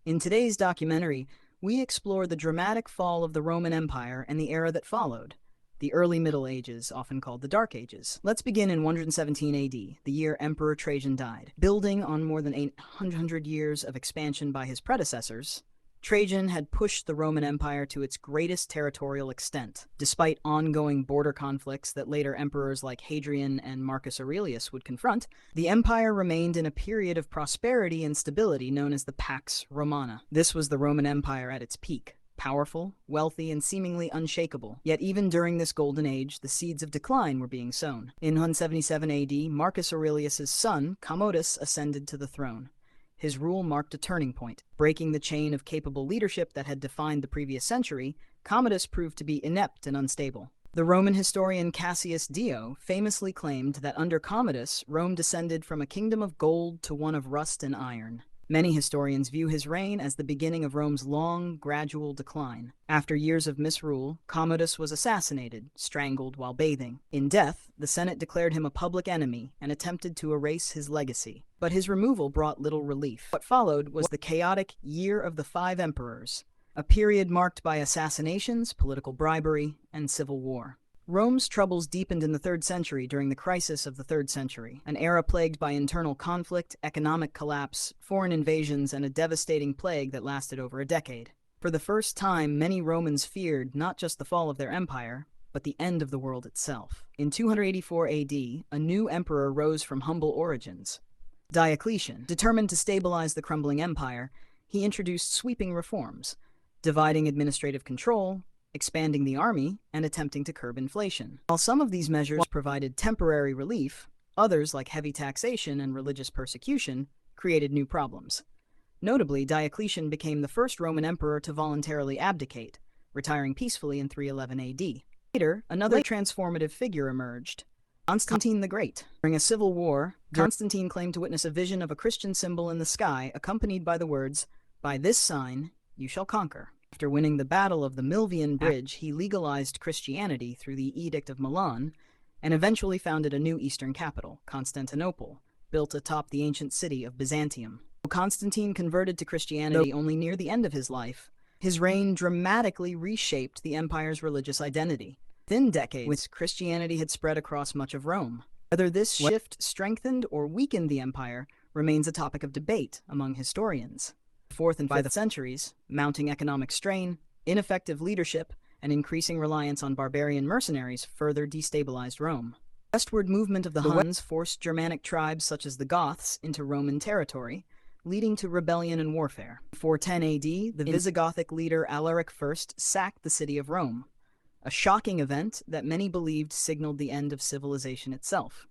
In today's documentary, we explore the dramatic fall of the Roman Empire and the era that followed, the early Middle Ages, often called the Dark Ages. Let's begin in 117 AD, the year Emperor Trajan died. Building on more than 800 years of expansion by his predecessors, Trajan had pushed the Roman Empire to its greatest territorial extent. Despite ongoing border conflicts that later emperors like Hadrian and Marcus Aurelius would confront, the empire remained in a period of prosperity and stability known as the Pax Romana. This was the Roman Empire at its peak, powerful, wealthy, and seemingly unshakable. Yet even during this golden age, the seeds of decline were being sown. In 177 AD, Marcus Aurelius's son, Commodus, ascended to the throne. His rule marked a turning point. Breaking the chain of capable leadership that had defined the previous century, Commodus proved to be inept and unstable. The Roman historian Cassius Dio famously claimed that under Commodus, Rome descended from a kingdom of gold to one of rust and iron. Many historians view his reign as the beginning of Rome's long, gradual decline. After years of misrule, Commodus was assassinated, strangled while bathing. In death, the Senate declared him a public enemy and attempted to erase his legacy. But his removal brought little relief. What followed was the chaotic Year of the Five Emperors, a period marked by assassinations, political bribery, and civil war. Rome's troubles deepened in the 3rd century during the crisis of the 3rd century, an era plagued by internal conflict, economic collapse, foreign invasions, and a devastating plague that lasted over a decade. For the first time, many Romans feared not just the fall of their empire, but the end of the world itself. In 284 AD, a new emperor rose from humble origins. Diocletian, determined to stabilize the crumbling empire, he introduced sweeping reforms, dividing administrative control, expanding the army, and attempting to curb inflation. While some of these measures provided temporary relief, others, like heavy taxation and religious persecution, created new problems. Notably, Diocletian became the first Roman emperor to voluntarily abdicate, retiring peacefully in 311 AD. Later, another transformative figure emerged, Constantine the Great. During a civil war, Constantine claimed to witness a vision of a Christian symbol in the sky, accompanied by the words, "By this sign you shall conquer." After winning the Battle of the Milvian Bridge, he legalized Christianity through the Edict of Milan and eventually founded a new eastern capital, Constantinople, built atop the ancient city of Byzantium. Though Constantine converted to Christianity only near the end of his life, his reign dramatically reshaped the empire's religious identity. Within decades, Christianity had spread across much of Rome. Whether this shift strengthened or weakened the empire remains a topic of debate among historians. 4th and 5th centuries, mounting economic strain, ineffective leadership, and increasing reliance on barbarian mercenaries further destabilized Rome. The westward movement of the Huns forced Germanic tribes such as the Goths into Roman territory, leading to rebellion and warfare. In 410 AD, the Visigothic leader Alaric I sacked the city of Rome, a shocking event that many believed signaled the end of civilization itself.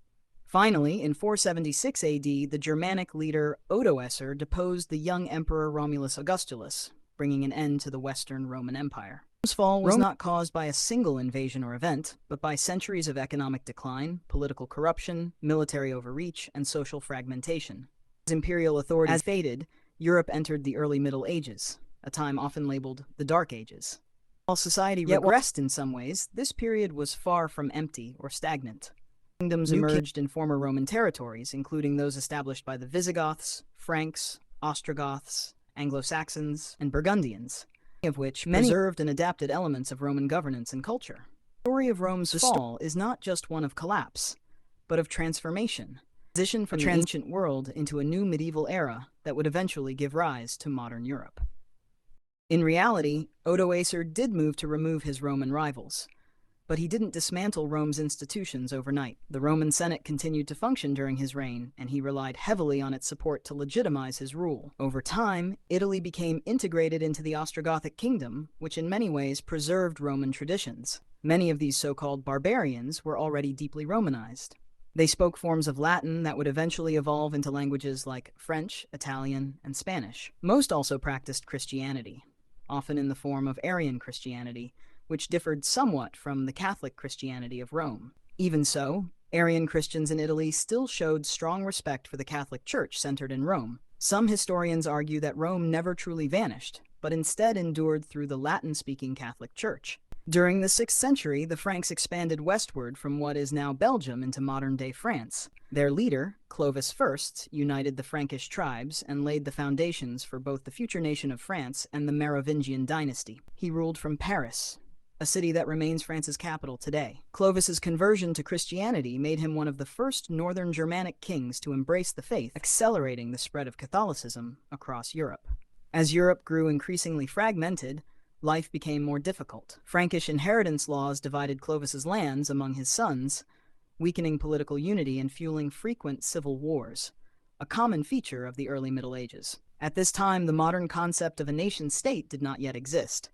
Finally, in 476 AD, the Germanic leader Odoacer deposed the young emperor Romulus Augustulus, bringing an end to the Western Roman Empire. Rome's fall was not caused by a single invasion or event, but by centuries of economic decline, political corruption, military overreach, and social fragmentation. As imperial authority faded, Europe entered the early Middle Ages, a time often labeled the Dark Ages. While society regressed in some ways, this period was far from empty or stagnant. Kingdoms emerged in former Roman territories, including those established by the Visigoths, Franks, Ostrogoths, Anglo-Saxons, and Burgundians, many of which preserved and adapted elements of Roman governance and culture. The story of Rome's fall is not just one of collapse, but of transformation, transition from the ancient world into a new medieval era that would eventually give rise to modern Europe. In reality, Odoacer did move to remove his Roman rivals, but he didn't dismantle Rome's institutions overnight. The Roman Senate continued to function during his reign, and he relied heavily on its support to legitimize his rule. Over time, Italy became integrated into the Ostrogothic kingdom, which in many ways preserved Roman traditions. Many of these so-called barbarians were already deeply Romanized. They spoke forms of Latin that would eventually evolve into languages like French, Italian, and Spanish. Most also practiced Christianity, often in the form of Arian Christianity, which differed somewhat from the Catholic Christianity of Rome. Even so, Arian Christians in Italy still showed strong respect for the Catholic Church centered in Rome. Some historians argue that Rome never truly vanished, but instead endured through the Latin-speaking Catholic Church. During the 6th century, the Franks expanded westward from what is now Belgium into modern-day France. Their leader, Clovis I, united the Frankish tribes and laid the foundations for both the future nation of France and the Merovingian dynasty. He ruled from Paris, a city that remains France's capital today. Clovis's conversion to Christianity made him one of the first northern Germanic kings to embrace the faith, accelerating the spread of Catholicism across Europe. As Europe grew increasingly fragmented, life became more difficult. Frankish inheritance laws divided Clovis's lands among his sons, weakening political unity and fueling frequent civil wars, a common feature of the early Middle Ages. At this time, the modern concept of a nation-state did not yet exist.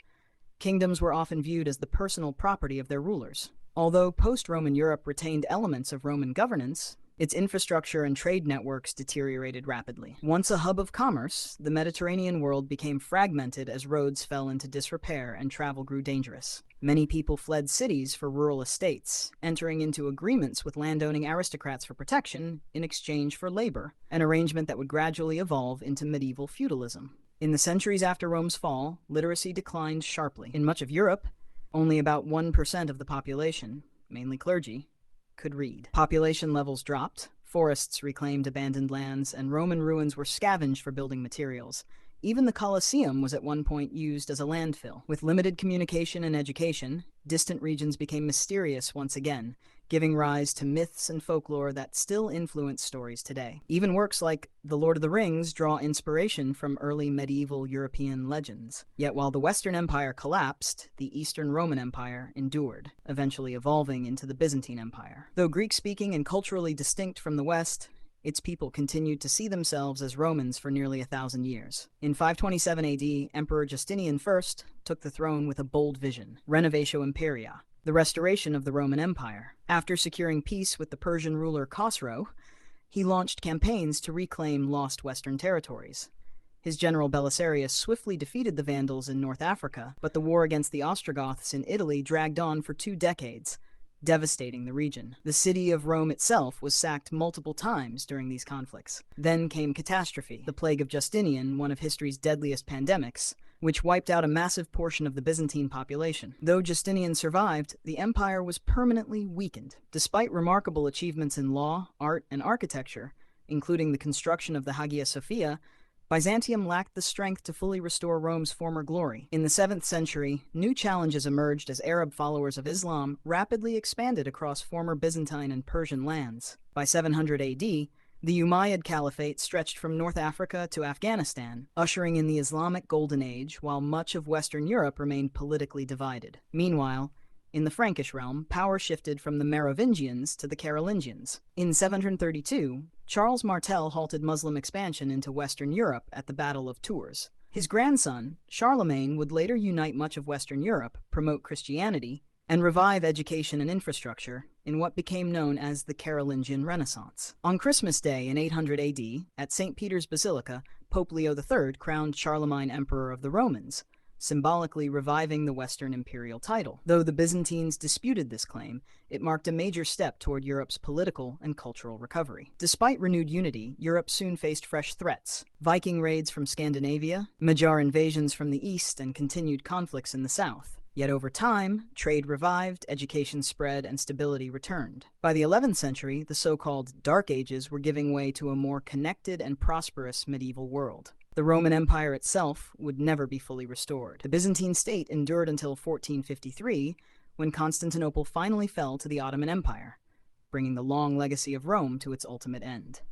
Kingdoms were often viewed as the personal property of their rulers. Although post-Roman Europe retained elements of Roman governance, its infrastructure and trade networks deteriorated rapidly. Once a hub of commerce, the Mediterranean world became fragmented as roads fell into disrepair and travel grew dangerous. Many people fled cities for rural estates, entering into agreements with landowning aristocrats for protection in exchange for labor, an arrangement that would gradually evolve into medieval feudalism. In the centuries after Rome's fall, literacy declined sharply. In much of Europe, only about 1% of the population, mainly clergy, could read. Population levels dropped, forests reclaimed abandoned lands, and Roman ruins were scavenged for building materials. Even the Colosseum was at one point used as a landfill. With limited communication and education, distant regions became mysterious once again, giving rise to myths and folklore that still influence stories today. Even works like The Lord of the Rings draw inspiration from early medieval European legends. Yet while the Western Empire collapsed, the Eastern Roman Empire endured, eventually evolving into the Byzantine Empire. Though Greek-speaking and culturally distinct from the West, its people continued to see themselves as Romans for nearly 1,000 years. In 527 AD, Emperor Justinian I took the throne with a bold vision, Renovatio Imperii, the restoration of the Roman Empire. After securing peace with the Persian ruler Khosrow, he launched campaigns to reclaim lost Western territories. His general Belisarius swiftly defeated the Vandals in North Africa, but the war against the Ostrogoths in Italy dragged on for 2 decades, devastating the region. The city of Rome itself was sacked multiple times during these conflicts. Then came catastrophe, the plague of Justinian, one of history's deadliest pandemics, which wiped out a massive portion of the Byzantine population. Though Justinian survived, the empire was permanently weakened. Despite remarkable achievements in law, art, and architecture, including the construction of the Hagia Sophia, Byzantium lacked the strength to fully restore Rome's former glory. In the 7th century, new challenges emerged as Arab followers of Islam rapidly expanded across former Byzantine and Persian lands. By 700 AD, the Umayyad Caliphate stretched from North Africa to Afghanistan, ushering in the Islamic Golden Age while much of Western Europe remained politically divided. Meanwhile, in the Frankish realm, power shifted from the Merovingians to the Carolingians. In 732, Charles Martel halted Muslim expansion into Western Europe at the Battle of Tours. His grandson, Charlemagne, would later unite much of Western Europe, promote Christianity, and revive education and infrastructure in what became known as the Carolingian Renaissance. On Christmas Day in 800 AD, at St. Peter's Basilica, Pope Leo III crowned Charlemagne Emperor of the Romans, symbolically reviving the Western imperial title. Though the Byzantines disputed this claim, it marked a major step toward Europe's political and cultural recovery. Despite renewed unity, Europe soon faced fresh threats: Viking raids from Scandinavia, Magyar invasions from the east, and continued conflicts in the south. Yet over time, trade revived, education spread, and stability returned. By the 11th century, the so-called Dark Ages were giving way to a more connected and prosperous medieval world. The Roman Empire itself would never be fully restored. The Byzantine state endured until 1453, when Constantinople finally fell to the Ottoman Empire, bringing the long legacy of Rome to its ultimate end.